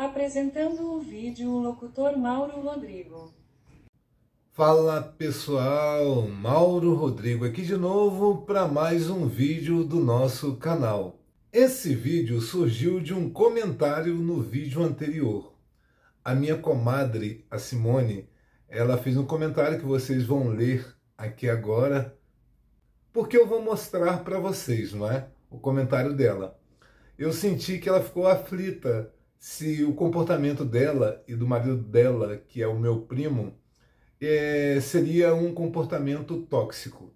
Apresentando o vídeo, o locutor Mauro Rodrigo. Fala pessoal, Mauro Rodrigo aqui de novo para mais um vídeo do nosso canal. Esse vídeo surgiu de um comentário no vídeo anterior. A minha comadre, a Simone, ela fez um comentário que vocês vão ler aqui agora, porque eu vou mostrar para vocês, não é? O comentário dela. Eu senti que ela ficou aflita se o comportamento dela e do marido dela, que é o meu primo, seria um comportamento tóxico.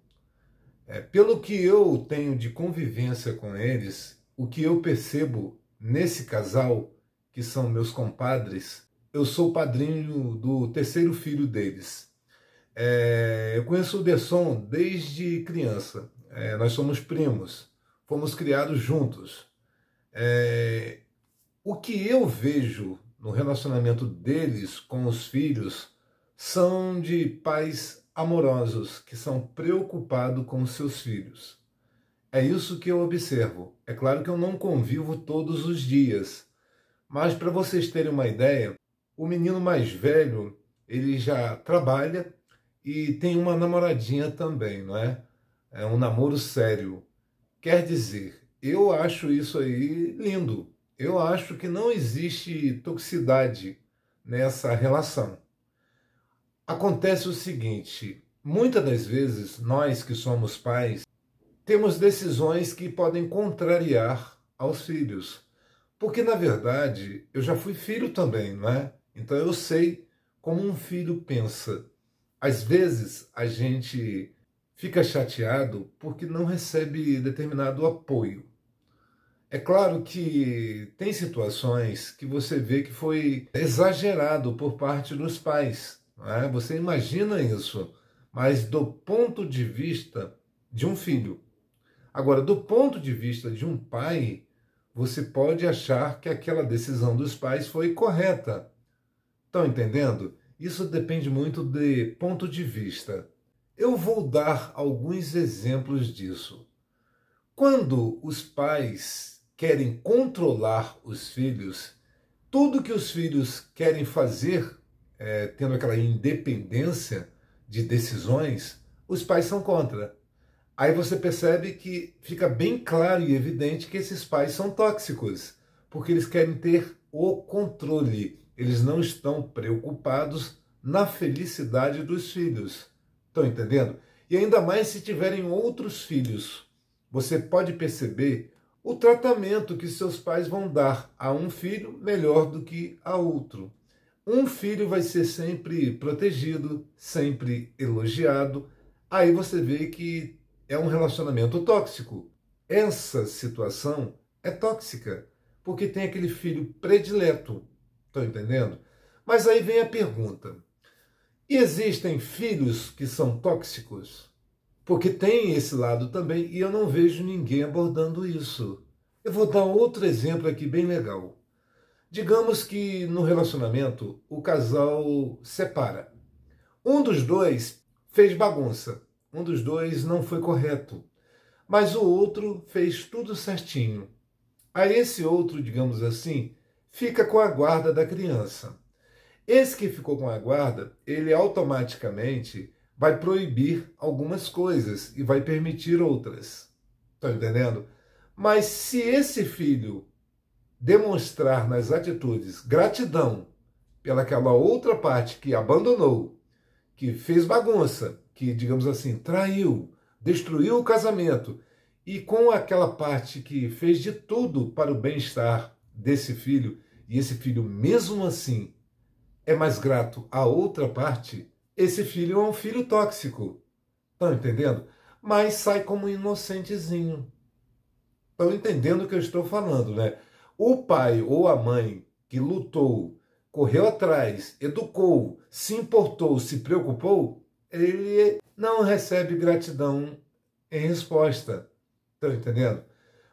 Pelo que eu tenho de convivência com eles, o que eu percebo nesse casal, que são meus compadres, eu sou padrinho do terceiro filho deles. Eu conheço o Derson desde criança. Nós somos primos, fomos criados juntos. O que eu vejo no relacionamento deles com os filhos são de pais amorosos, que são preocupados com os seus filhos. É isso que eu observo. É claro que eu não convivo todos os dias, mas para vocês terem uma ideia, o menino mais velho, ele já trabalha e tem uma namoradinha também, não é? É um namoro sério. Quer dizer, eu acho isso aí lindo. Eu acho que não existe toxicidade nessa relação. Acontece o seguinte, muitas das vezes nós que somos pais temos decisões que podem contrariar aos filhos. Porque, na verdade, eu já fui filho também, não é? Então eu sei como um filho pensa. Às vezes a gente fica chateado porque não recebe determinado apoio. É claro que tem situações que você vê que foi exagerado por parte dos pais. Não é? Você imagina isso, mas do ponto de vista de um filho. Agora, do ponto de vista de um pai, você pode achar que aquela decisão dos pais foi correta. Estão entendendo? Isso depende muito de ponto de vista. Eu vou dar alguns exemplos disso. Quando os pais querem controlar os filhos, tudo que os filhos querem fazer, tendo aquela independência de decisões, os pais são contra. Aí você percebe que fica bem claro e evidente que esses pais são tóxicos, porque eles querem ter o controle. Eles não estão preocupados na felicidade dos filhos. Estão entendendo? E ainda mais se tiverem outros filhos. Você pode perceber o tratamento que seus pais vão dar a um filho melhor do que a outro. Um filho vai ser sempre protegido, sempre elogiado. Aí você vê que é um relacionamento tóxico. Essa situação é tóxica, porque tem aquele filho predileto. Estão entendendo? Mas aí vem a pergunta. E existem filhos que são tóxicos? Porque tem esse lado também e eu não vejo ninguém abordando isso. Eu vou dar outro exemplo aqui bem legal. Digamos que no relacionamento o casal separa. Um dos dois fez bagunça. Um dos dois não foi correto. Mas o outro fez tudo certinho. Aí esse outro, digamos assim, fica com a guarda da criança. Esse que ficou com a guarda, ele automaticamente vai proibir algumas coisas e vai permitir outras. Estão entendendo? Mas se esse filho demonstrar nas atitudes gratidão pelaquela outra parte que abandonou, que fez bagunça, que, digamos assim, traiu, destruiu o casamento, e com aquela parte que fez de tudo para o bem-estar desse filho, e esse filho mesmo assim é mais grato à outra parte, esse filho é um filho tóxico. Estão entendendo? Mas sai como inocentezinho. Estão entendendo o que eu estou falando, né? O pai ou a mãe que lutou, correu atrás, educou, se importou, se preocupou, ele não recebe gratidão em resposta. Estão entendendo?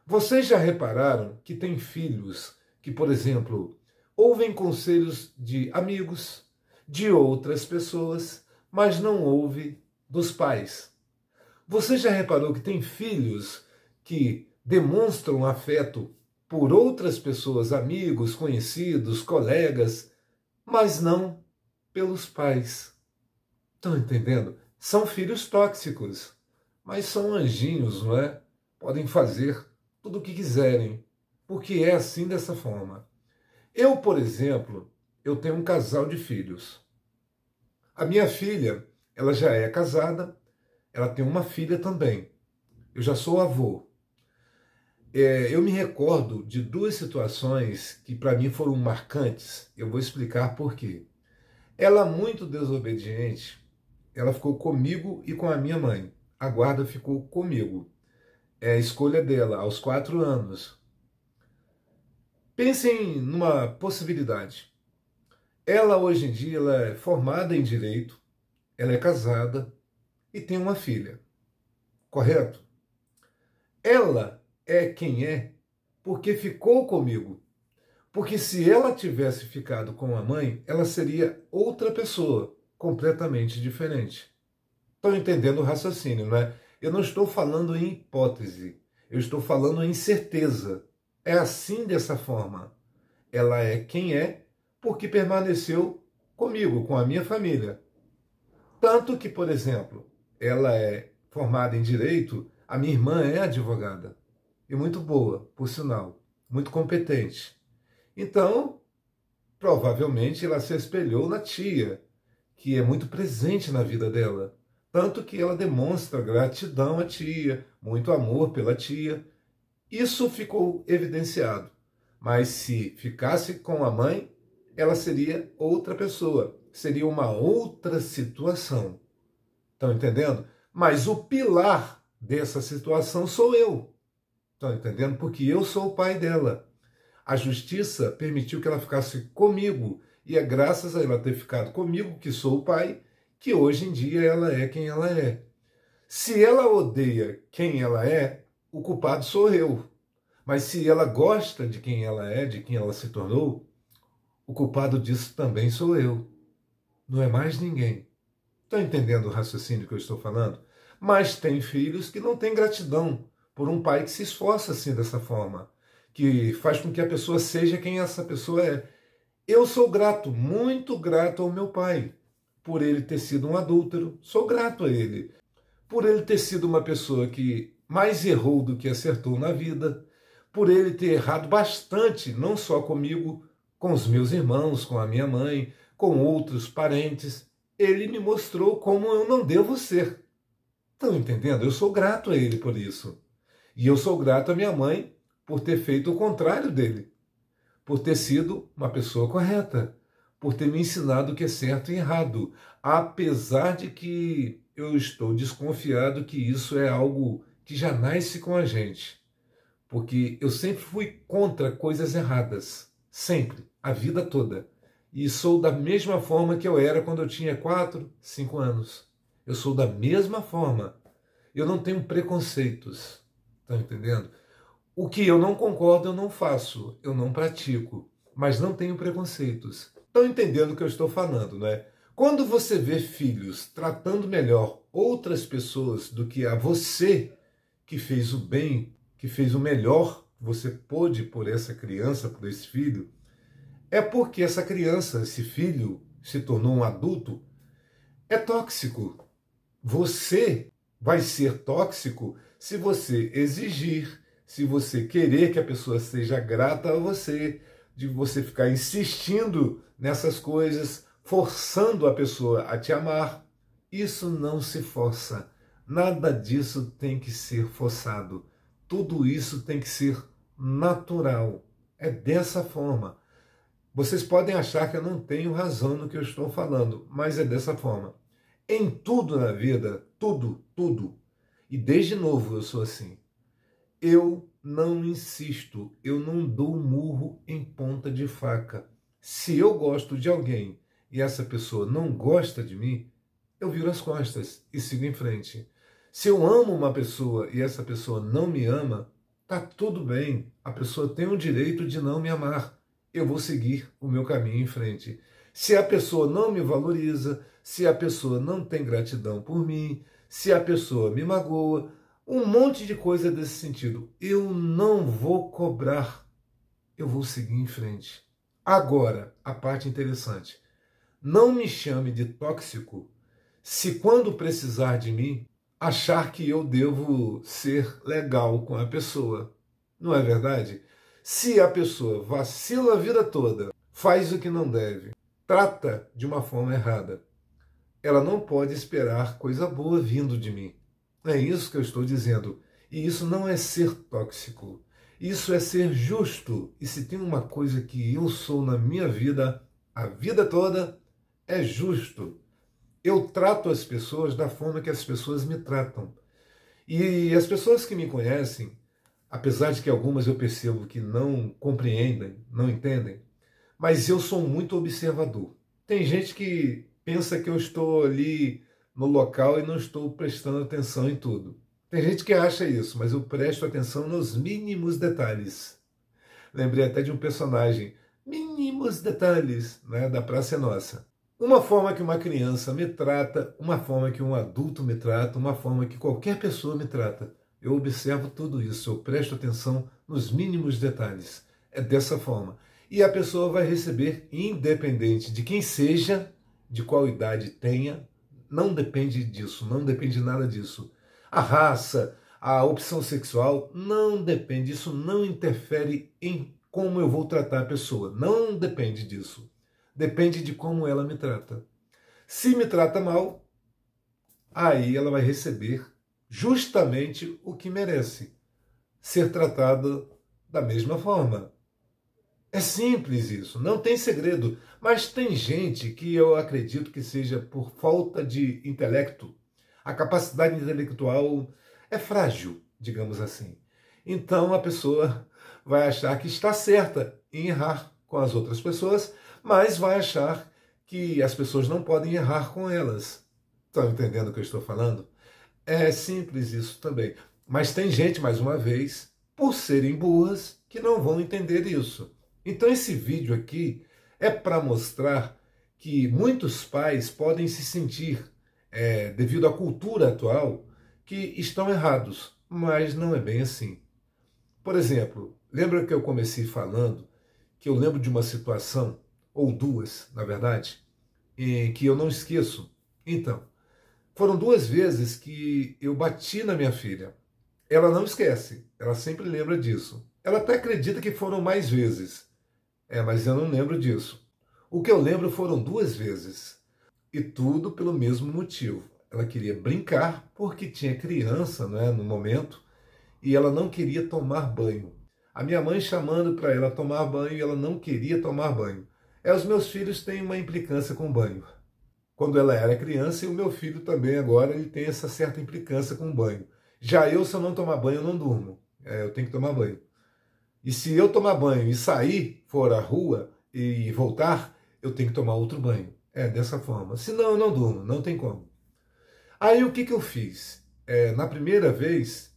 Vocês já repararam que tem filhos que, por exemplo, ouvem conselhos de amigos, de outras pessoas, mas não ouvem dos pais? Você já reparou que tem filhos que demonstram afeto por outras pessoas, amigos, conhecidos, colegas, mas não pelos pais. Estão entendendo? São filhos tóxicos, mas são anjinhos, não é? Podem fazer tudo o que quiserem, porque é assim dessa forma. Eu, por exemplo, eu tenho um casal de filhos. A minha filha, ela já é casada, ela tem uma filha também. Eu já sou avô. Eu me recordo de duas situações que para mim foram marcantes. Eu vou explicar por quê. Ela, muito desobediente, ela ficou comigo e com a minha mãe. A guarda ficou comigo. É a escolha dela, aos 4 anos. Pensem numa possibilidade. Ela, hoje em dia, ela é formada em Direito, ela é casada e tem uma filha. Correto? Ela é quem é porque ficou comigo. Porque se ela tivesse ficado com a mãe, ela seria outra pessoa, completamente diferente. Estão entendendo o raciocínio, não é? Eu não estou falando em hipótese, eu estou falando em certeza. É assim, dessa forma. Ela é quem é porque permaneceu comigo, com a minha família. Tanto que, por exemplo, ela é formada em Direito, a minha irmã é advogada. E muito boa, por sinal, muito competente. Então, provavelmente ela se espelhou na tia, que é muito presente na vida dela. Tanto que ela demonstra gratidão à tia, muito amor pela tia. Isso ficou evidenciado. Mas se ficasse com a mãe, ela seria outra pessoa. Seria uma outra situação. Estão entendendo? Mas o pilar dessa situação sou eu. Estão entendendo? Porque eu sou o pai dela. A justiça permitiu que ela ficasse comigo. E é graças a ela ter ficado comigo, que sou o pai, que hoje em dia ela é quem ela é. Se ela odeia quem ela é, o culpado sou eu. Mas se ela gosta de quem ela é, de quem ela se tornou, o culpado disso também sou eu. Não é mais ninguém. Estão entendendo o raciocínio que eu estou falando? Mas tem filhos que não têm gratidão por um pai que se esforça assim dessa forma, que faz com que a pessoa seja quem essa pessoa é. Eu sou grato, muito grato ao meu pai, por ele ter sido um adúltero. Sou grato a ele, por ele ter sido uma pessoa que mais errou do que acertou na vida, por ele ter errado bastante, não só comigo, com os meus irmãos, com a minha mãe, com outros parentes. Ele me mostrou como eu não devo ser. Estão entendendo? Eu sou grato a ele por isso. E eu sou grato à minha mãe por ter feito o contrário dele, por ter sido uma pessoa correta, por ter me ensinado o que é certo e errado, apesar de que eu estou desconfiado que isso é algo que já nasce com a gente, porque eu sempre fui contra coisas erradas, sempre, a vida toda, e sou da mesma forma que eu era quando eu tinha 4, 5 anos. Eu sou da mesma forma. Eu não tenho preconceitos, estão entendendo? O que eu não concordo, eu não faço, eu não pratico, mas não tenho preconceitos. Estão entendendo o que eu estou falando, né? Quando você vê filhos tratando melhor outras pessoas do que a você, que fez o bem, que fez o melhor que você pôde por essa criança, por esse filho, é porque essa criança, esse filho, se tornou um adulto, é tóxico. Você vai ser tóxico se você exigir, se você querer que a pessoa seja grata a você, de você ficar insistindo nessas coisas, forçando a pessoa a te amar. Isso não se força. Nada disso tem que ser forçado. Tudo isso tem que ser natural. É dessa forma. Vocês podem achar que eu não tenho razão no que eu estou falando, mas é dessa forma. Em tudo na vida, tudo, tudo. E desde novo eu sou assim. Eu não insisto, eu não dou murro em ponta de faca. Se eu gosto de alguém e essa pessoa não gosta de mim, eu viro as costas e sigo em frente. Se eu amo uma pessoa e essa pessoa não me ama, tá tudo bem. A pessoa tem o direito de não me amar. Eu vou seguir o meu caminho em frente. Se a pessoa não me valoriza, se a pessoa não tem gratidão por mim, se a pessoa me magoa, um monte de coisa desse sentido, eu não vou cobrar. eu vou seguir em frente. Agora, a parte interessante. Não me chame de tóxico se quando precisar de mim, achar que eu devo ser legal com a pessoa. Não é verdade? Se a pessoa vacila a vida toda, faz o que não deve, trata de uma forma errada, ela não pode esperar coisa boa vindo de mim. É isso que eu estou dizendo. E isso não é ser tóxico. Isso é ser justo. E se tem uma coisa que eu sou na minha vida, a vida toda, é justo. Eu trato as pessoas da forma que as pessoas me tratam. E as pessoas que me conhecem, apesar de que algumas eu percebo que não compreendem, não entendem, mas eu sou muito observador. Tem gente que pensa que eu estou ali no local e não estou prestando atenção em tudo. Tem gente que acha isso, mas eu presto atenção nos mínimos detalhes. Lembrei até de um personagem, Mínimos Detalhes, né, da Praça é Nossa. Uma forma que uma criança me trata, uma forma que um adulto me trata, uma forma que qualquer pessoa me trata. Eu observo tudo isso, eu presto atenção nos mínimos detalhes. É dessa forma. E a pessoa vai receber, independente de quem seja, de qual idade tenha, não depende disso, não depende nada disso. A raça, a opção sexual, não depende, isso não interfere em como eu vou tratar a pessoa, não depende disso. Depende de como ela me trata. Se me trata mal, aí ela vai receber justamente o que merece, ser tratada da mesma forma. É simples isso, não tem segredo. Mas tem gente que eu acredito que seja por falta de intelecto. A capacidade intelectual é frágil, digamos assim. Então a pessoa vai achar que está certa em errar com as outras pessoas, mas vai achar que as pessoas não podem errar com elas. Estão entendendo o que eu estou falando? É simples isso também. Mas tem gente, mais uma vez, por serem burras, que não vão entender isso. Então esse vídeo aqui é para mostrar que muitos pais podem se sentir, devido à cultura atual, que estão errados, mas não é bem assim. Por exemplo, lembra que eu comecei falando que eu lembro de uma situação, ou duas, na verdade, em que eu não esqueço? Então, foram 2 vezes que eu bati na minha filha. Ela não esquece, ela sempre lembra disso. Ela até acredita que foram mais vezes, mas eu não lembro disso. O que eu lembro foram 2 vezes. E tudo pelo mesmo motivo. Ela queria brincar porque tinha criança, né, no momento, e ela não queria tomar banho. A minha mãe chamando para ela tomar banho e ela não queria tomar banho. Os meus filhos têm uma implicância com banho. Quando ela era criança, e o meu filho também agora, ele tem essa certa implicância com banho. Já eu, se eu não tomar banho, eu não durmo. Eu tenho que tomar banho. E se eu tomar banho e sair, for à rua e voltar, eu tenho que tomar outro banho. É dessa forma. Senão eu não durmo, não tem como. Aí o que eu fiz? Na primeira vez,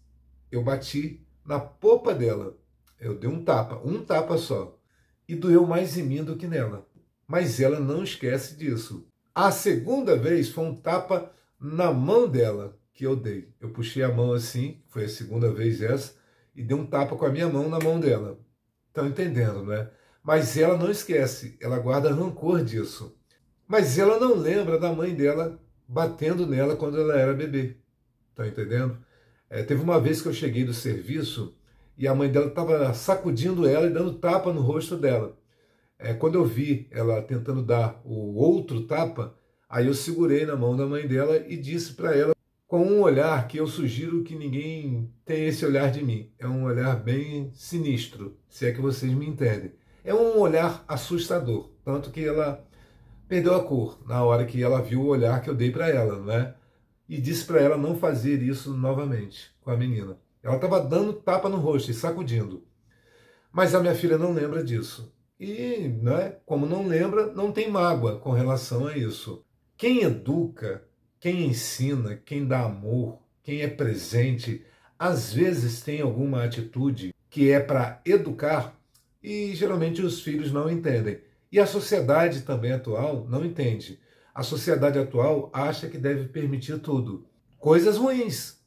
eu bati na popa dela. Eu dei um tapa só. E doeu mais em mim do que nela. Mas ela não esquece disso. A segunda vez foi um tapa na mão dela que eu dei. Eu puxei a mão assim, foi a segunda vez essa, e dei um tapa com a minha mão na mão dela. Estão entendendo, né? Mas ela não esquece, ela guarda rancor disso. Mas ela não lembra da mãe dela batendo nela quando ela era bebê. Estão entendendo? Teve uma vez que eu cheguei do serviço e a mãe dela estava sacudindo ela e dando tapa no rosto dela. Quando eu vi ela tentando dar o outro tapa, aí eu segurei na mão da mãe dela e disse para ela, com um olhar que eu sugiro que ninguém tenha esse olhar de mim. É um olhar bem sinistro, se é que vocês me entendem. É um olhar assustador, tanto que ela perdeu a cor na hora que ela viu o olhar que eu dei para ela, né? E disse para ela não fazer isso novamente com a menina. Ela estava dando tapa no rosto e sacudindo. Mas a minha filha não lembra disso. E, né, como não lembra, não tem mágoa com relação a isso. Quem educa, quem ensina, quem dá amor, quem é presente, às vezes tem alguma atitude que é para educar e geralmente os filhos não entendem. E a sociedade também atual não entende. A sociedade atual acha que deve permitir tudo. Coisas ruins.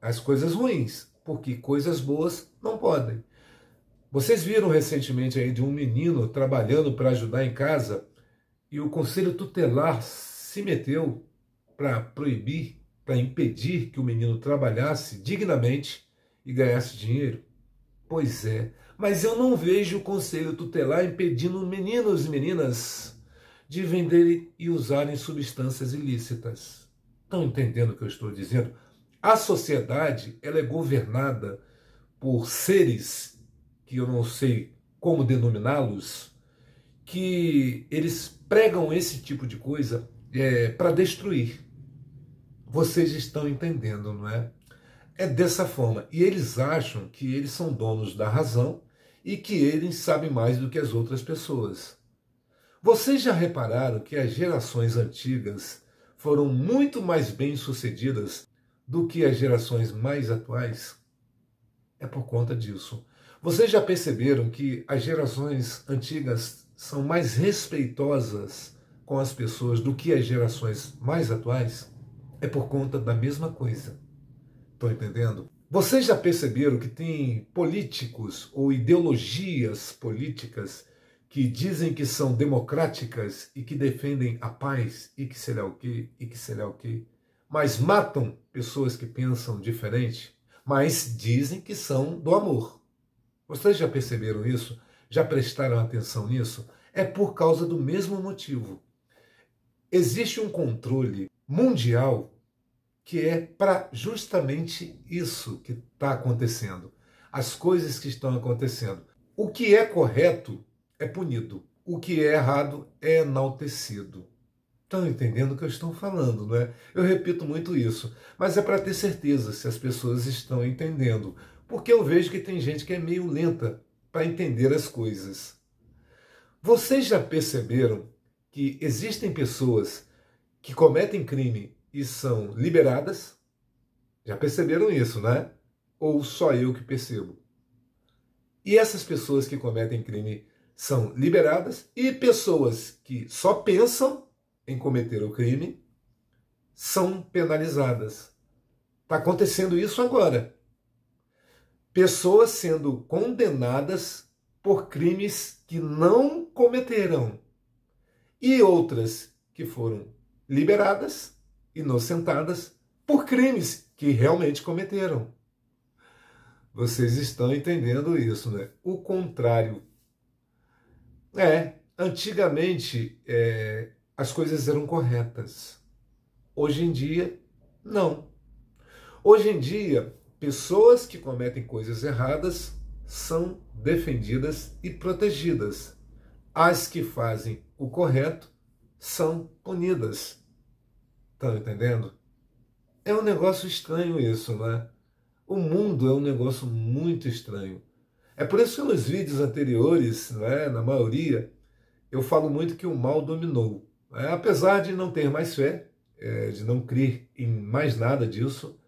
As coisas ruins, porque coisas boas não podem. Vocês viram recentemente aí de um menino trabalhando para ajudar em casa e o conselho tutelar se meteu para proibir, para impedir que o menino trabalhasse dignamente e ganhasse dinheiro? Pois é, mas eu não vejo o conselho tutelar impedindo meninos e meninas de venderem e usarem substâncias ilícitas. Estão entendendo o que eu estou dizendo? A sociedade, ela é governada por seres que eu não sei como denominá-los, que eles pregam esse tipo de coisa para destruir. Vocês estão entendendo, não é? É dessa forma. E eles acham que eles são donos da razão e que eles sabem mais do que as outras pessoas. Vocês já repararam que as gerações antigas foram muito mais bem-sucedidas do que as gerações mais atuais? É por conta disso. Vocês já perceberam que as gerações antigas são mais respeitosas com as pessoas do que as gerações mais atuais? É por conta da mesma coisa. Estão entendendo? Vocês já perceberam que tem políticos ou ideologias políticas que dizem que são democráticas e que defendem a paz e que sei lá o quê, e que sei lá o quê, mas matam pessoas que pensam diferente, mas dizem que são do amor. Vocês já perceberam isso? Já prestaram atenção nisso? É por causa do mesmo motivo. Existe um controle mundial que é para justamente isso que está acontecendo. As coisas que estão acontecendo. O que é correto é punido. O que é errado é enaltecido. Estão entendendo o que eu estou falando, não é? Eu repito muito isso, mas é para ter certeza se as pessoas estão entendendo. Porque eu vejo que tem gente que é meio lenta para entender as coisas. Vocês já perceberam que existem pessoas que cometem crime e são liberadas? Já perceberam isso, né? Ou só eu que percebo? E essas pessoas que cometem crime são liberadas e pessoas que só pensam em cometer o crime são penalizadas. Está acontecendo isso agora. Pessoas sendo condenadas por crimes que não cometeram e outras que foram liberadas, inocentadas, por crimes que realmente cometeram. Vocês estão entendendo isso, né? O contrário. Antigamente as coisas eram corretas. Hoje em dia, não. Hoje em dia, pessoas que cometem coisas erradas são defendidas e protegidas. As que fazem o correto são punidas. Estão entendendo? É um negócio estranho isso, né? O mundo é um negócio muito estranho. É por isso que nos vídeos anteriores, né, na maioria, eu falo muito que o mal dominou. Apesar de não ter mais fé, de não crer em mais nada disso,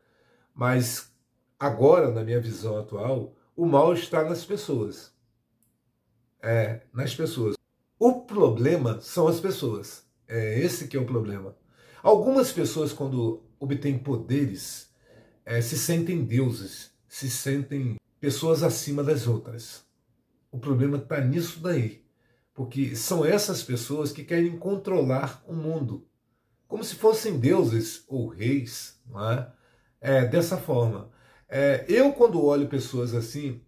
mas agora, na minha visão atual, o mal está nas pessoas. Nas pessoas. O problema são as pessoas. É esse que é o problema. Algumas pessoas, quando obtêm poderes, se sentem deuses, se sentem pessoas acima das outras. O problema está nisso daí. Porque são essas pessoas que querem controlar o mundo. Como se fossem deuses ou reis, não é? Dessa forma. Eu, quando olho pessoas assim,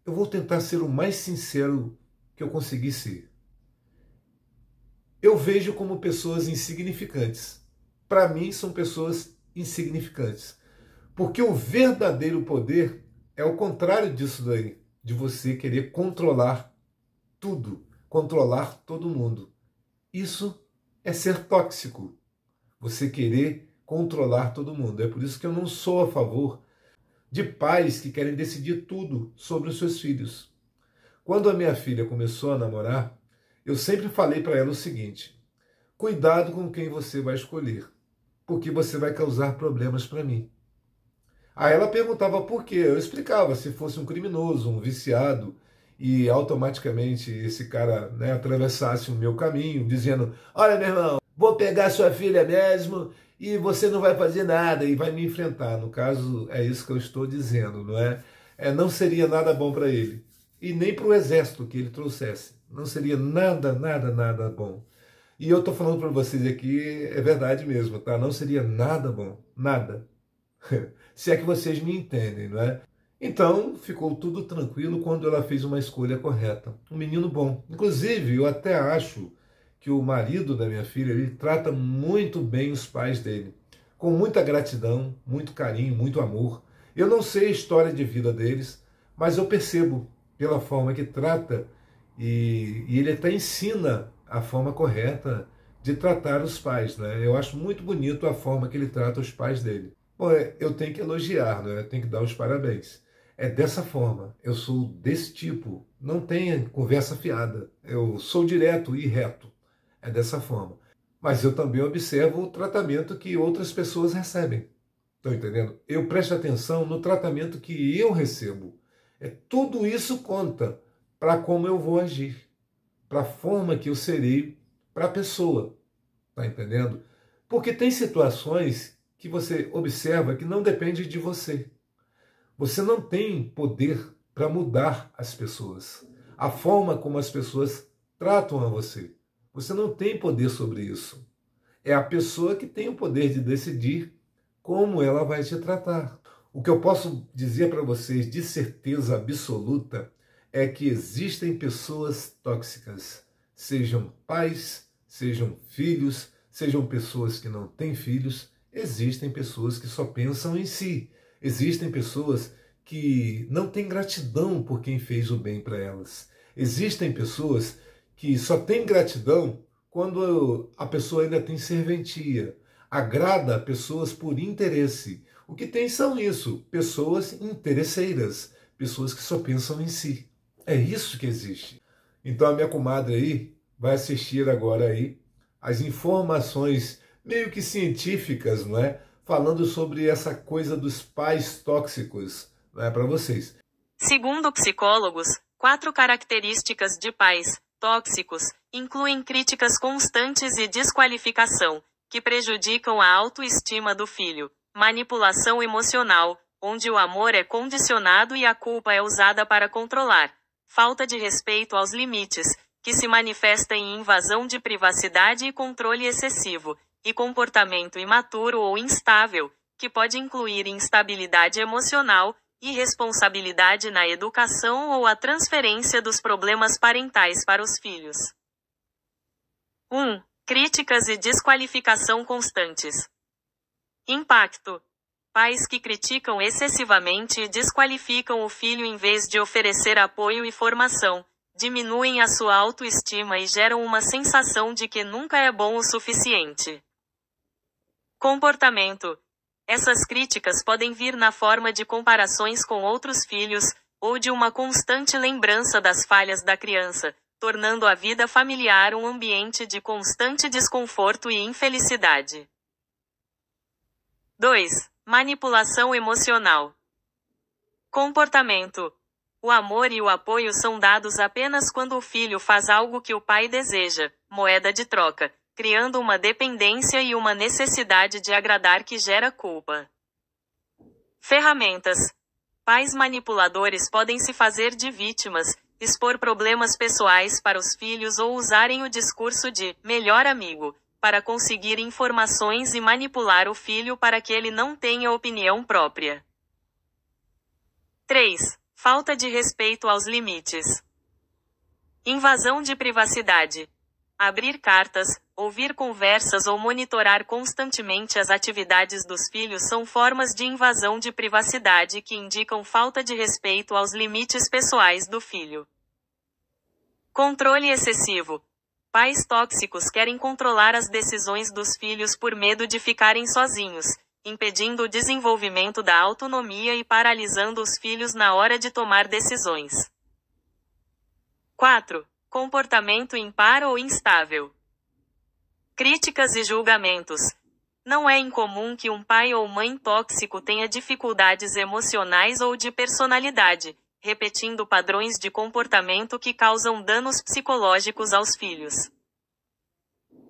eu vou tentar ser o mais sincero que eu conseguir ser. Eu vejo como pessoas insignificantes. Para mim, são pessoas insignificantes. Porque o verdadeiro poder é o contrário disso daí, de você querer controlar tudo, controlar todo mundo. Isso é ser tóxico, você querer controlar todo mundo. É por isso que eu não sou a favor de pais que querem decidir tudo sobre os seus filhos. Quando a minha filha começou a namorar, eu sempre falei para ela o seguinte: cuidado com quem você vai escolher, porque você vai causar problemas para mim. Aí ela perguntava por quê. Eu explicava, se fosse um criminoso, um viciado, e automaticamente esse cara, né, atravessasse o meu caminho, dizendo: olha, meu irmão, vou pegar sua filha mesmo e você não vai fazer nada e vai me enfrentar. No caso, é isso que eu estou dizendo, não é? Não seria nada bom para ele. e nem para o exército que ele trouxesse. Não seria nada, nada, nada bom. E eu estou falando para vocês aqui, é verdade mesmo, tá? Não seria nada bom, nada. Se é que vocês me entendem, não é? Então, ficou tudo tranquilo quando ela fez uma escolha correta. Um menino bom. Inclusive, eu até acho que o marido da minha filha, ele trata muito bem os pais dele. Com muita gratidão, muito carinho, muito amor. Eu não sei a história de vida deles, mas eu percebo pela forma que trata e ele até ensina a forma correta de tratar os pais, né? Eu acho muito bonito a forma que ele trata os pais dele. Bom, eu tenho que elogiar, né? Eu tenho que dar os parabéns. É dessa forma, eu sou desse tipo, não tenha conversa fiada, eu sou direto e reto, é dessa forma. Mas eu também observo o tratamento que outras pessoas recebem, estão entendendo? Eu presto atenção no tratamento que eu recebo. Tudo isso conta para como eu vou agir, para a forma que eu serei para a pessoa, está entendendo? Porque tem situações que você observa que não depende de você. Você não tem poder para mudar as pessoas, a forma como as pessoas tratam a você. Você não tem poder sobre isso. É a pessoa que tem o poder de decidir como ela vai te tratar. O que eu posso dizer para vocês de certeza absoluta é que existem pessoas tóxicas, sejam pais, sejam filhos, sejam pessoas que não têm filhos, existem pessoas que só pensam em si. Existem pessoas que não têm gratidão por quem fez o bem para elas. Existem pessoas que só têm gratidão quando a pessoa ainda tem serventia. Agrada pessoas por interesse. O que tem são isso, pessoas interesseiras, pessoas que só pensam em si. É isso que existe. Então a minha comadre aí vai assistir agora aí as informações meio que científicas, não é? Falando sobre essa coisa dos pais tóxicos, não é, para vocês. Segundo psicólogos, 4 características de pais tóxicos incluem críticas constantes e desqualificação, que prejudicam a autoestima do filho, manipulação emocional, onde o amor é condicionado e a culpa é usada para controlar, falta de respeito aos limites, que se manifesta em invasão de privacidade e controle excessivo, e comportamento imaturo ou instável, que pode incluir instabilidade emocional, irresponsabilidade na educação ou a transferência dos problemas parentais para os filhos. 1. Críticas e desqualificação constantes. Impacto. Pais que criticam excessivamente e desqualificam o filho em vez de oferecer apoio e formação, diminuem a sua autoestima e geram uma sensação de que nunca é bom o suficiente. Comportamento. Essas críticas podem vir na forma de comparações com outros filhos, ou de uma constante lembrança das falhas da criança, tornando a vida familiar um ambiente de constante desconforto e infelicidade. 2. Manipulação emocional. Comportamento. O amor e o apoio são dados apenas quando o filho faz algo que o pai deseja, moeda de troca, criando uma dependência e uma necessidade de agradar que gera culpa. Ferramentas. Pais manipuladores podem se fazer de vítimas, expor problemas pessoais para os filhos ou usarem o discurso de melhor amigo para conseguir informações e manipular o filho para que ele não tenha opinião própria. 3. Falta de respeito aos limites. Invasão de privacidade. Abrir cartas, ouvir conversas ou monitorar constantemente as atividades dos filhos são formas de invasão de privacidade que indicam falta de respeito aos limites pessoais do filho. Controle excessivo. Pais tóxicos querem controlar as decisões dos filhos por medo de ficarem sozinhos, impedindo o desenvolvimento da autonomia e paralisando os filhos na hora de tomar decisões. 4. Comportamento impar ou instável. Críticas e julgamentos. Não é incomum que um pai ou mãe tóxico tenha dificuldades emocionais ou de personalidade, repetindo padrões de comportamento que causam danos psicológicos aos filhos.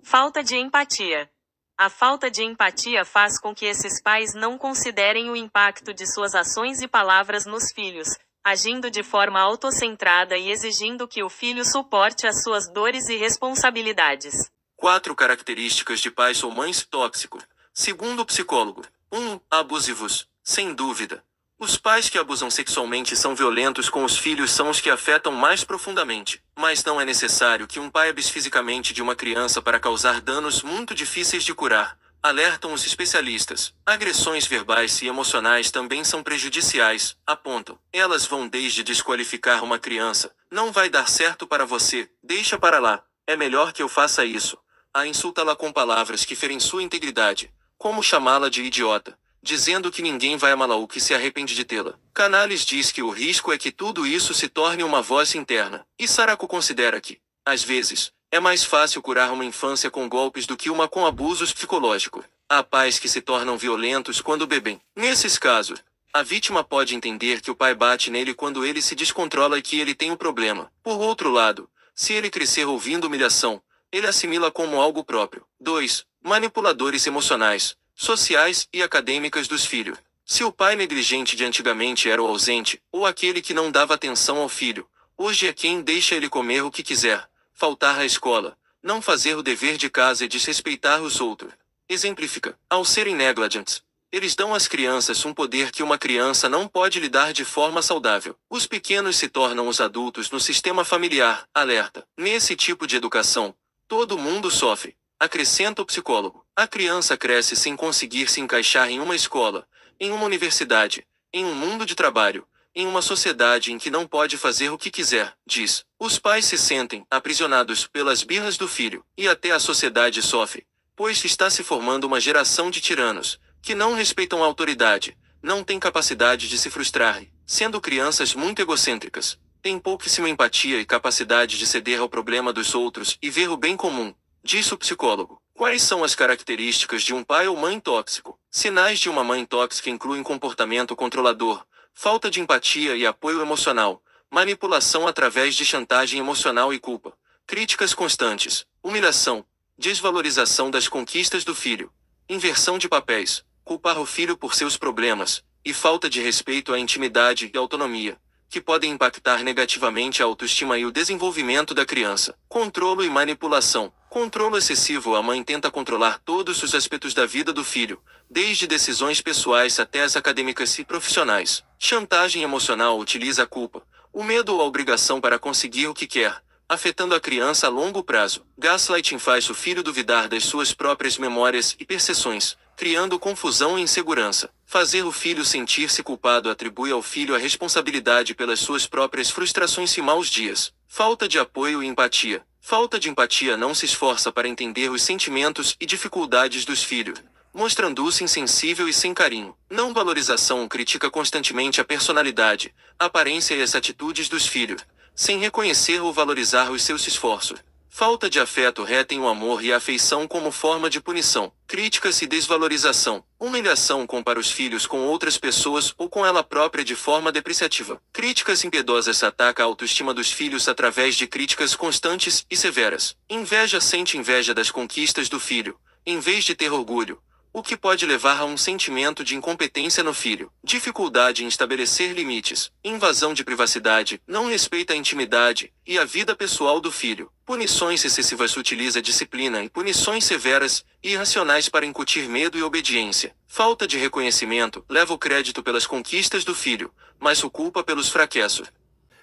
Falta de empatia. A falta de empatia faz com que esses pais não considerem o impacto de suas ações e palavras nos filhos, agindo de forma autocentrada e exigindo que o filho suporte as suas dores e responsabilidades. 4 características de pais ou mães tóxicos. Segundo o psicólogo. 1. Abusivos. Sem dúvida. Os pais que abusam sexualmente e são violentos com os filhos são os que afetam mais profundamente. Mas não é necessário que um pai abuse fisicamente de uma criança para causar danos muito difíceis de curar. Alertam os especialistas. Agressões verbais e emocionais também são prejudiciais, apontam. Elas vão desde desqualificar uma criança. Não vai dar certo para você, deixa para lá. É melhor que eu faça isso. A insultá-la com palavras que ferem sua integridade. Como chamá-la de idiota. Dizendo que ninguém vai amá-la ou que se arrepende de tê-la. Canales diz que o risco é que tudo isso se torne uma voz interna. E Sarako considera que, às vezes, é mais fácil curar uma infância com golpes do que uma com abusos psicológicos. Há pais que se tornam violentos quando bebem. Nesses casos, a vítima pode entender que o pai bate nele quando ele se descontrola e que ele tem um problema. Por outro lado, se ele crescer ouvindo humilhação, ele assimila como algo próprio. 2. Manipuladores emocionais, sociais e acadêmicas dos filhos. Se o pai negligente de antigamente era o ausente, ou aquele que não dava atenção ao filho, hoje é quem deixa ele comer o que quiser, faltar à escola, não fazer o dever de casa e desrespeitar os outros. Exemplifica. Ao serem negligentes, eles dão às crianças um poder que uma criança não pode lidar de forma saudável. Os pequenos se tornam os adultos no sistema familiar, alerta. Nesse tipo de educação, todo mundo sofre. Acrescenta o psicólogo. A criança cresce sem conseguir se encaixar em uma escola, em uma universidade, em um mundo de trabalho, em uma sociedade em que não pode fazer o que quiser, diz. Os pais se sentem aprisionados pelas birras do filho, e até a sociedade sofre, pois está se formando uma geração de tiranos, que não respeitam a autoridade, não têm capacidade de se frustrar, sendo crianças muito egocêntricas, têm pouquíssima empatia e capacidade de ceder ao problema dos outros e ver o bem comum. Disse o psicólogo. Quais são as características de um pai ou mãe tóxico? Sinais de uma mãe tóxica incluem comportamento controlador, falta de empatia e apoio emocional, manipulação através de chantagem emocional e culpa, críticas constantes, humilhação, desvalorização das conquistas do filho, inversão de papéis, culpar o filho por seus problemas, e falta de respeito à intimidade e autonomia, que podem impactar negativamente a autoestima e o desenvolvimento da criança. Controlo e manipulação. Controlo excessivo. A mãe tenta controlar todos os aspectos da vida do filho, desde decisões pessoais até as acadêmicas e profissionais. Chantagem emocional. Utiliza a culpa, o medo ou a obrigação para conseguir o que quer, afetando a criança a longo prazo. Gaslighting faz o filho duvidar das suas próprias memórias e percepções, criando confusão e insegurança. Fazer o filho sentir-se culpado atribui ao filho a responsabilidade pelas suas próprias frustrações e maus dias. Falta de apoio e empatia. Falta de empatia. Não se esforça para entender os sentimentos e dificuldades dos filhos, mostrando-se insensível e sem carinho. Não valorização. Critica constantemente a personalidade, a aparência e as atitudes dos filhos, sem reconhecer ou valorizar os seus esforços. Falta de afeto. Retém o amor e a afeição como forma de punição. Críticas e desvalorização. Humilhação. Compara os filhos com outras pessoas ou com ela própria de forma depreciativa. Críticas impiedosas. Ataca a autoestima dos filhos através de críticas constantes e severas. Inveja. Sente inveja das conquistas do filho, em vez de ter orgulho, o que pode levar a um sentimento de incompetência no filho. Dificuldade em estabelecer limites. Invasão de privacidade. Não respeita a intimidade e a vida pessoal do filho. Punições excessivas. Utiliza disciplina e punições severas e irracionais para incutir medo e obediência. Falta de reconhecimento. Leva o crédito pelas conquistas do filho, mas o culpa pelos fracassos.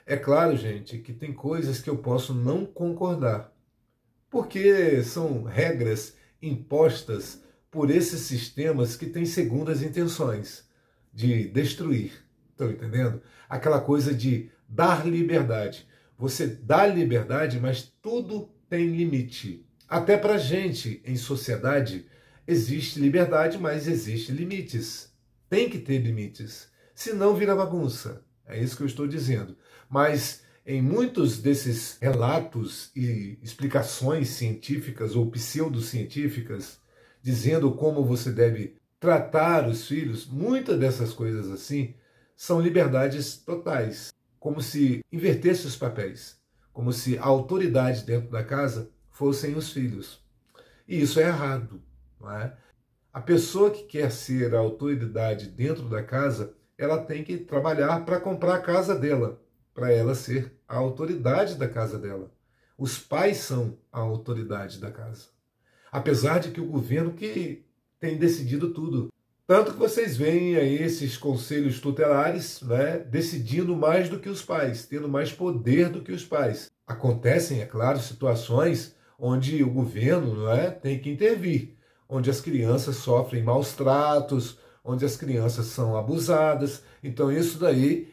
É claro, gente, que tem coisas que eu posso não concordar, porque são regras impostas por esses sistemas que têm segundas intenções de destruir. Estão entendendo? Aquela coisa de dar liberdade. Você dá liberdade, mas tudo tem limite. Até para a gente, em sociedade, existe liberdade, mas existe limites. Tem que ter limites. Senão vira bagunça. É isso que eu estou dizendo. Mas em muitos desses relatos e explicações científicas ou pseudocientíficas, dizendo como você deve tratar os filhos, muitas dessas coisas assim são liberdades totais, como se invertesse os papéis, como se a autoridade dentro da casa fossem os filhos. E isso é errado, não é? A pessoa que quer ser a autoridade dentro da casa ela tem que trabalhar para comprar a casa dela, para ela ser a autoridade da casa dela. Os pais são a autoridade da casa. Apesar de que o governo que tem decidido tudo. Tanto que vocês veem aí esses conselhos tutelares, né, decidindo mais do que os pais, tendo mais poder do que os pais. Acontecem, é claro, situações onde o governo, não é, tem que intervir, onde as crianças sofrem maus tratos, onde as crianças são abusadas. Então isso daí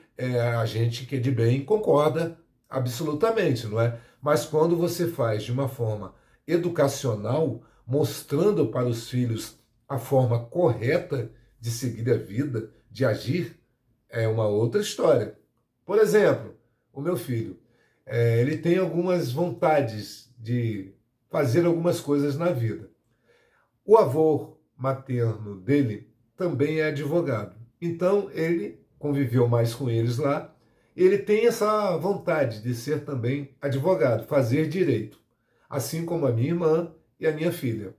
a gente que é de bem concorda absolutamente, não é? Mas quando você faz de uma forma educacional, mostrando para os filhos a forma correta de seguir a vida, de agir, é uma outra história. Por exemplo, o meu filho, ele tem algumas vontades de fazer algumas coisas na vida. O avô materno dele também é advogado. Então, ele conviveu mais com eles lá. Ele tem essa vontade de ser também advogado, fazer direito. Assim como a minha irmã e a minha filha.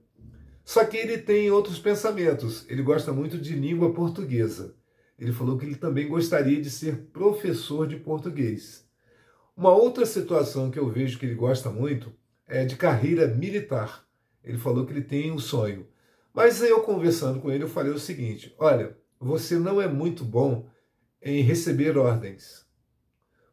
Só que ele tem outros pensamentos. Ele gosta muito de língua portuguesa. Ele falou que ele também gostaria de ser professor de português. Uma outra situação que eu vejo que ele gosta muito é de carreira militar. Ele falou que ele tem um sonho. Mas eu conversando com ele, eu falei o seguinte: olha, você não é muito bom em receber ordens.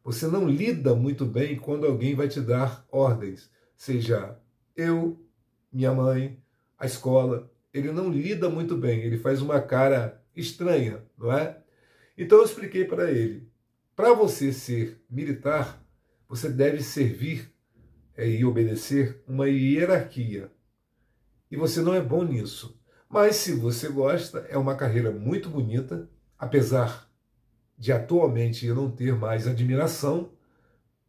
Você não lida muito bem quando alguém vai te dar ordens. Seja eu, minha mãe, a escola. Ele não lida muito bem, ele faz uma cara estranha, não é? Então eu expliquei para ele: para você ser militar, você deve servir e obedecer uma hierarquia. E você não é bom nisso. Mas se você gosta, é uma carreira muito bonita, apesar de atualmente eu não ter mais admiração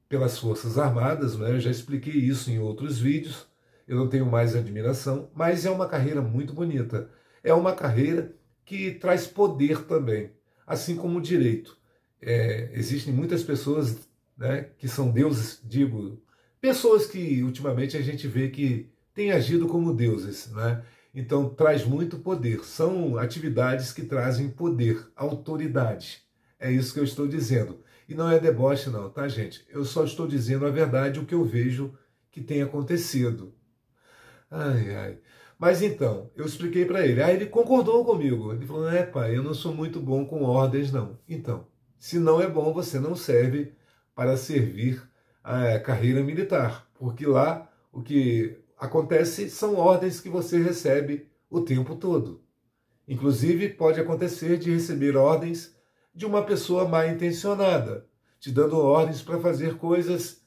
pelas Forças Armadas, né? Eu já expliquei isso em outros vídeos, eu não tenho mais admiração, mas é uma carreira muito bonita. É uma carreira que traz poder também, assim como o direito. Existem muitas pessoas, né, que são deuses, digo, pessoas que ultimamente a gente vê que têm agido como deuses, né? Então traz muito poder, são atividades que trazem poder, autoridade. É isso que eu estou dizendo. E não é deboche não, tá, gente? Eu só estou dizendo a verdade, o que eu vejo que tem acontecido. Ai, ai. Mas então, eu expliquei para ele. Aí ele concordou comigo. Ele falou: pai, eu não sou muito bom com ordens, não. Então, se não é bom, você não serve para servir a carreira militar. Porque lá o que acontece são ordens que você recebe o tempo todo. Inclusive, pode acontecer de receber ordens de uma pessoa mal intencionada, te dando ordens para fazer coisas,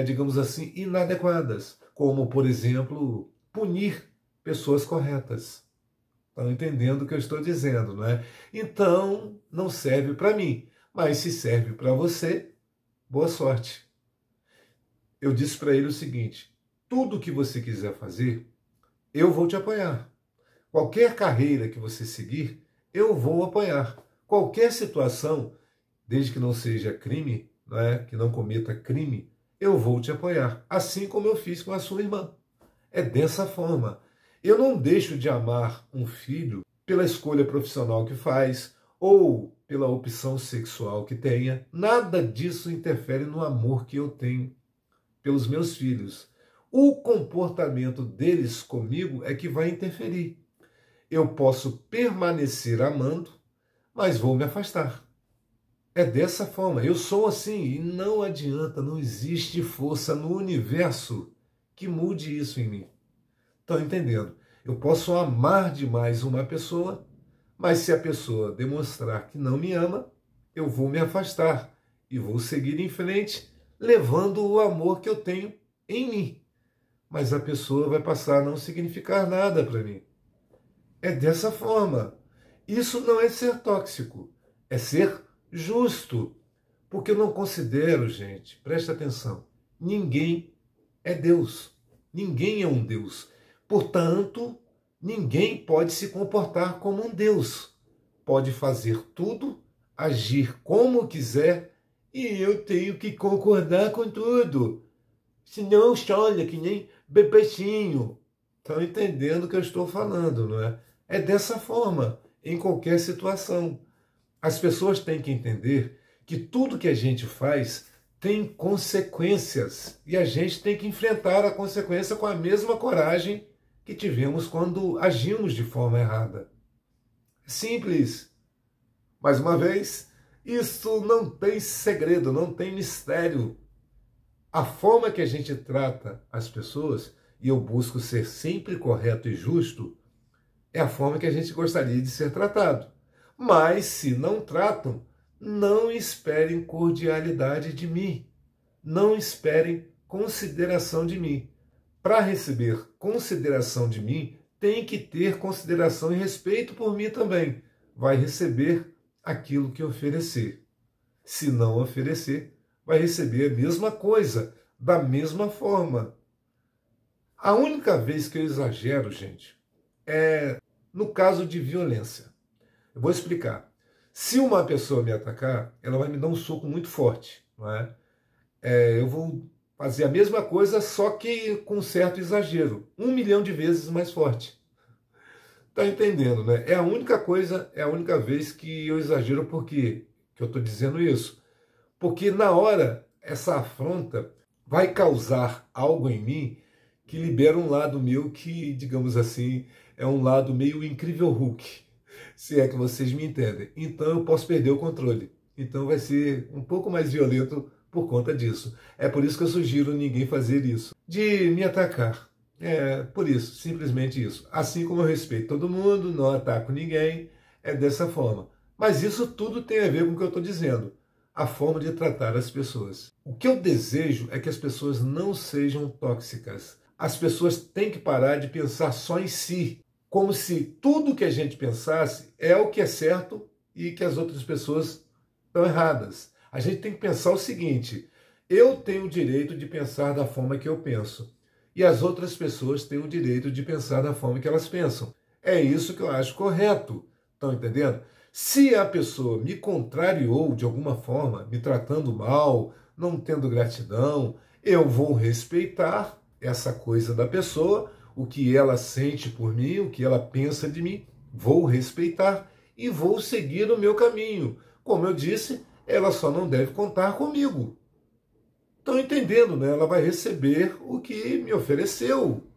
digamos assim, inadequadas, como, por exemplo, punir pessoas corretas. Estão entendendo o que eu estou dizendo, não é? Então, não serve para mim, mas se serve para você, boa sorte. Eu disse para ele o seguinte: tudo que você quiser fazer, eu vou te apoiar. Qualquer carreira que você seguir, eu vou apoiar. Qualquer situação, desde que não seja crime, que não cometa crime, eu vou te apoiar. Assim como eu fiz com a sua irmã. É dessa forma. Eu não deixo de amar um filho pela escolha profissional que faz ou pela opção sexual que tenha. Nada disso interfere no amor que eu tenho pelos meus filhos. O comportamento deles comigo é que vai interferir. Eu posso permanecer amando, mas vou me afastar. É dessa forma. Eu sou assim e não adianta, não existe força no universo que mude isso em mim. Estão entendendo? Eu posso amar demais uma pessoa, mas se a pessoa demonstrar que não me ama, eu vou me afastar e vou seguir em frente, levando o amor que eu tenho em mim. Mas a pessoa vai passar a não significar nada para mim. É dessa forma. Isso não é ser tóxico, é ser justo. Porque eu não considero, gente, presta atenção, ninguém é Deus. Ninguém é um Deus. Portanto, ninguém pode se comportar como um Deus. Pode fazer tudo, agir como quiser, e eu tenho que concordar com tudo. Senão chora que nem bebezinho. Estão entendendo o que eu estou falando, não é? É dessa forma, em qualquer situação. As pessoas têm que entender que tudo que a gente faz tem consequências e a gente tem que enfrentar a consequência com a mesma coragem que tivemos quando agimos de forma errada. Simples. Mais uma vez, isso não tem segredo, não tem mistério. A forma que a gente trata as pessoas, e eu busco ser sempre correto e justo, é a forma que a gente gostaria de ser tratado. Mas, se não tratam, não esperem cordialidade de mim. Não esperem consideração de mim. Para receber consideração de mim, tem que ter consideração e respeito por mim também. Vai receber aquilo que oferecer. Se não oferecer, vai receber a mesma coisa, da mesma forma. A única vez que eu exagero, gente, é no caso de violência. Eu vou explicar. Se uma pessoa me atacar, ela vai me dar um soco muito forte, não é? Eu vou fazer a mesma coisa, só que com um certo exagero. 1 milhão de vezes mais forte. Tá entendendo, né? É a única vez que eu exagero. Por quê que eu estou dizendo isso? Porque na hora, essa afronta vai causar algo em mim que libera um lado meu que, digamos assim, é um lado meio incrível Hulk, se é que vocês me entendem. Então eu posso perder o controle. Então vai ser um pouco mais violento por conta disso. É por isso que eu sugiro ninguém fazer isso, de me atacar. É por isso, simplesmente isso. Assim como eu respeito todo mundo, não ataco ninguém, é dessa forma. Mas isso tudo tem a ver com o que eu estou dizendo, a forma de tratar as pessoas. O que eu desejo é que as pessoas não sejam tóxicas. As pessoas têm que parar de pensar só em si, como se tudo que a gente pensasse é o que é certo e que as outras pessoas estão erradas. A gente tem que pensar o seguinte: eu tenho o direito de pensar da forma que eu penso, e as outras pessoas têm o direito de pensar da forma que elas pensam. É isso que eu acho correto. Estão entendendo? Se a pessoa me contrariou de alguma forma, me tratando mal, não tendo gratidão, eu vou respeitar essa coisa da pessoa, o que ela sente por mim, o que ela pensa de mim, vou respeitar e vou seguir o meu caminho. Como eu disse, ela só não deve contar comigo. Estão entendendo, né? Ela vai receber o que me ofereceu.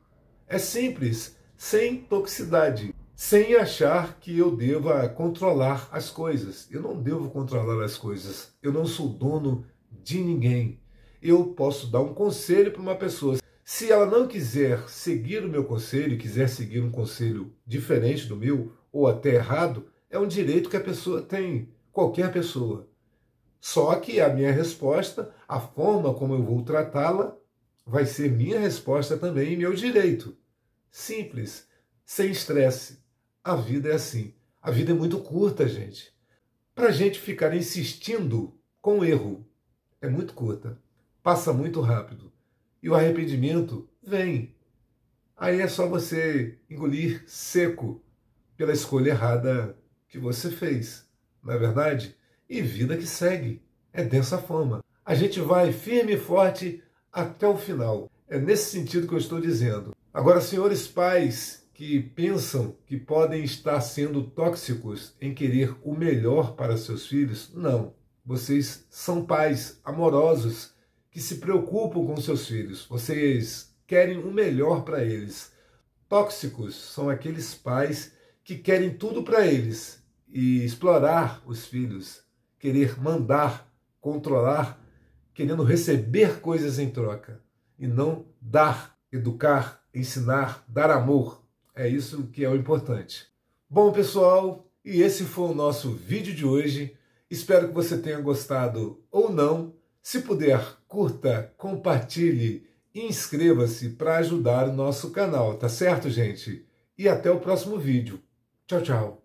É simples, sem toxicidade, sem achar que eu deva controlar as coisas. Eu não devo controlar as coisas. Eu não sou dono de ninguém. Eu posso dar um conselho para uma pessoa. Se ela não quiser seguir o meu conselho, quiser seguir um conselho diferente do meu, ou até errado, é um direito que a pessoa tem, qualquer pessoa. Só que a minha resposta, a forma como eu vou tratá-la, vai ser minha resposta também e meu direito. Simples, sem estresse. A vida é assim. A vida é muito curta, gente. Para a gente ficar insistindo com o erro, é muito curta. Passa muito rápido. E o arrependimento vem. Aí é só você engolir seco pela escolha errada que você fez. Não é verdade? E vida que segue. É dessa forma. A gente vai firme e forte até o final. É nesse sentido que eu estou dizendo. Agora, senhores pais que pensam que podem estar sendo tóxicos em querer o melhor para seus filhos, não. Vocês são pais amorosos que se preocupam com seus filhos. Vocês querem o melhor para eles. Tóxicos são aqueles pais que querem tudo para eles e explorar os filhos, querer mandar, controlar, querendo receber coisas em troca e não dar, educar, ensinar, dar amor. É isso que é o importante. Bom, pessoal, e esse foi o nosso vídeo de hoje. Espero que você tenha gostado ou não. Se puder, curta, compartilhe e inscreva-se para ajudar o nosso canal, tá certo, gente? E até o próximo vídeo. Tchau, tchau.